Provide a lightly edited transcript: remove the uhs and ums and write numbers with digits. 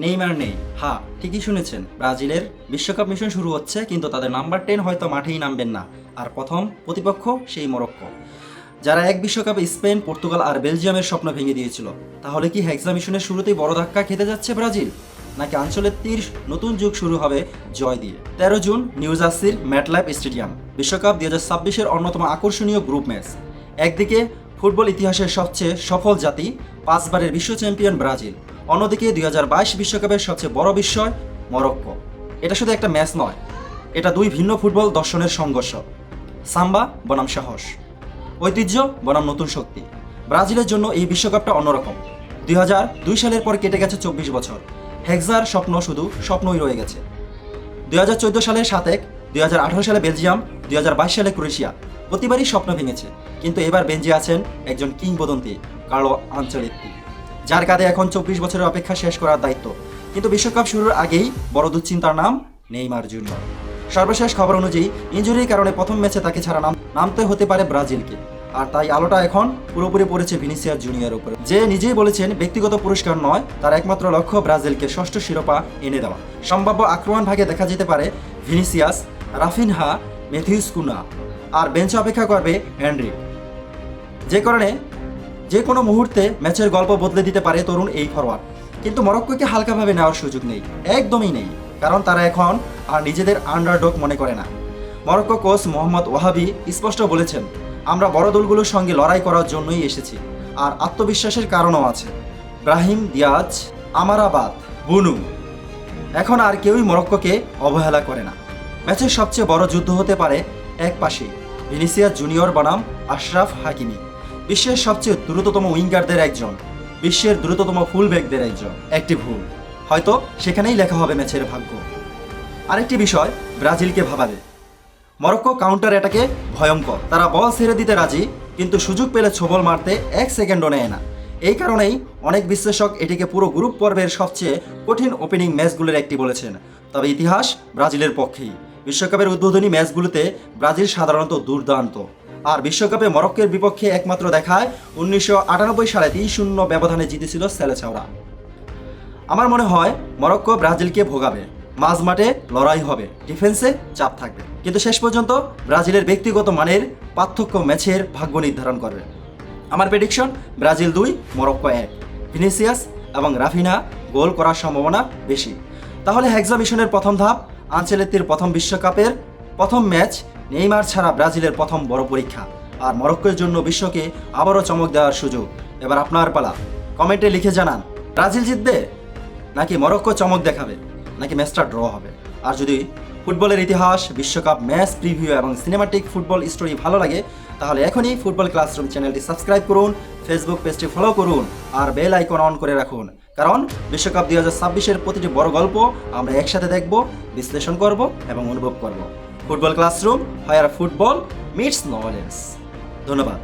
Neymar নেই। হ্যাঁ, ঠিকই শুনেছেন, ব্রাজিলের বিশ্বকাপ মিশন শুরু হচ্ছে, কিন্তু তাদের নাম্বার 10 হয়তো মাঠেই নামবেন না। আর প্রথম প্রতিপক্ষ সেই মরক্কো, যারা এক বিশ্বকাপে স্পেন, পর্তুগাল আর বেলজিয়ামের স্বপ্ন ভেঙে দিয়েছিল। তাহলে কি হেক্সা মিশনের শুরুতেই বড় ধাক্কা খেতে যাচ্ছে ব্রাজিল, নাকি আঞ্চলের তীর নতুন যুগ শুরু হবে জয় দিয়ে? 13 জুন নিউ জার্সির ম্যাটলাইফ স্টেডিয়াম, বিশ্বকাপ 2026-এর অন্যতম আকর্ষণীয় গ্রুপ ম্যাচ। একদিকে ফুটবল ইতিহাসের সবচেয়ে সফল জাতি, 5 বারের বিশ্ব চ্যাম্পিয়ন ব্রাজিল। অন্যদিকে 2022 বিশ্বকাপের সবচেয়ে বড় বিস্ময় মরক্কো। এটা শুধু একটা ম্যাচ নয়, এটা দুই ভিন্ন ফুটবল দর্শনের সংঘর্ষ। সাম্বা বনাম সাহস, ঐতিহ্য বনাম নতুন শক্তি। ব্রাজিলের জন্য এই বিশ্বকাপটা অন্যরকম। 2002 সালের পর কেটে গেছে 24 বছর। হেক্সার স্বপ্ন শুধু স্বপ্নই রয়ে গেছে। 2014 সালে 7-1, 2018 সালে বেলজিয়াম, 2022 সালে ক্রোয়েশিয়া। প্রতিবারই স্বপ্ন ভেঙেছে, কিন্তু এবার বেঞ্চে আছেন একজন কিংবদন্তি, কার্লো আনচেলত্তি, যার কাঁধে এখন 24 বছরের অপেক্ষা শেষ করার দায়িত্ব। কিন্তু বিশ্বকাপ শুরুর আগেই বড় দুশ্চিন্তার নাম নেইমার জুনিয়র। সর্বশেষ খবর অনুযায়ী ইনজুরির কারণে প্রথম ম্যাচে তাকে ছাড়া নামতে হতে পারে ব্রাজিলকে। আর তাই আলোটা এখন পুরোপুরি পড়েছে ভিনিসিয়াস জুনিয়রের উপরে, যে নিজেই বলেছেন ব্যক্তিগত পুরস্কার নয়, তার একমাত্র লক্ষ্য ব্রাজিলকে ষষ্ঠ শিরোপা এনে দেওয়া। সম্ভাব্য আক্রমণ ভাগে দেখা যেতে পারে ভিনিসিয়াস, রাফিনহা, ম্যাথিউস কুনা, আর বেঞ্চে অপেক্ষা করবে হেনরি। যে কারণে যে কোনো মুহূর্তে ম্যাচের গল্প বদলে দিতে পারে তরুণ এই ফরওয়ার্ড। কিন্তু মরক্কোকে হালকাভাবে নেওয়ার সুযোগ নেই, একদমই নেই, কারণ তারা এখন আর নিজেদের আন্ডারডগ মনে করে না। মরক্কো কোচ মোহাম্মদ ওয়াহাবি স্পষ্ট বলেছেন, আমরা বড় দলগুলোর সঙ্গে লড়াই করার জন্যই এসেছি, আর আত্মবিশ্বাসের কারণও আছে। ব্রাহিম দিয়াজ, আমারাবাদ, বুনু, এখন আর কেউই মরক্কোকে অবহেলা করে না। ম্যাচের সবচেয়ে বড় যুদ্ধ হতে পারে এক পাশেই ভিনিসিয়াস জুনিয়র বনাম আশরাফ হাকিমি, বিশ্বের সবচেয়ে দ্রুততম উইঙ্গারদের একজন, বিশ্বের দ্রুততম ফুলব্যাকদের একজন। একটি ভুল, হয়তো সেখানেই লেখা হবে ম্যাচের ভাগ্য। আরেকটি বিষয় ব্রাজিলকে ভাবাবে, মরক্কো কাউন্টার অ্যাটাকে ভয়ঙ্কর। তারা বল ছেড়ে দিতে রাজি, কিন্তু সুযোগ পেলে ছোবল মারতে 1 সেকেন্ডও নেয় না। এই কারণেই অনেক বিশ্লেষক এটিকে পুরো গ্রুপ পর্বের সবচেয়ে কঠিন ওপেনিং ম্যাচগুলোর একটি বলেছেন। তবে ইতিহাস ব্রাজিলের পক্ষেই। বিশ্বকাপের উদ্বোধনী ম্যাচগুলোতে ব্রাজিল সাধারণত দুর্দান্ত, আর বিশ্বকাপে মরক্কোর বিপক্ষে একমাত্র দেখায় 1998 সালে 3-0 ব্যবধানে জিতেছিল সেলেসাওরা। আমার মনে হয় মরক্কো ব্রাজিলকে ভোগাবে, মাঝমাঠে লড়াই হবে, ডিফেন্সে চাপ থাকবে, কিন্তু শেষ পর্যন্ত ব্রাজিলের ব্যক্তিগত মানের পার্থক্য ম্যাচের ভাগ্য নির্ধারণ করবে। আমার প্রেডিকশন, ব্রাজিল 2, মরক্কো 1। ভিনিসিয়াস এবং রাফিনা গোল করার সম্ভাবনা বেশি। তাহলে হেক্সা মিশনের প্রথম ধাপ, আনচেলত্তির প্রথম বিশ্বকাপের প্রথম ম্যাচ, নেইমার ছাড়া ব্রাজিলের প্রথম বড় পরীক্ষা, আর মরক্কোর জন্য বিশ্বকে আবারও চমক দেওয়ার সুযোগ। এবার আপনার পালা, কমেন্টে লিখে জানান, ব্রাজিল জিতবে, নাকি মরক্কো চমক দেখাবে, নাকি ম্যাচটা ড্র হবে? আর যদি ফুটবলের ইতিহাস, বিশ্বকাপ ম্যাচ প্রিভিউ এবং সিনেমাটিক ফুটবল স্টোরি ভালো লাগে, তাহলে এখনই ফুটবল ক্লাসরুম চ্যানেলটি সাবস্ক্রাইব করুন, ফেসবুক পেজটি ফলো করুন, আর বেল আইকন অন করে রাখুন। কারণ বিশ্বকাপ 2026-এর প্রতিটি বড় গল্প আমরা একসাথে দেখব, বিশ্লেষণ করব এবং অনুভব করব। ফুটবল ক্লাসরুম, হোয়ার ফুটবল মিটস নলেজ। ধন্যবাদ।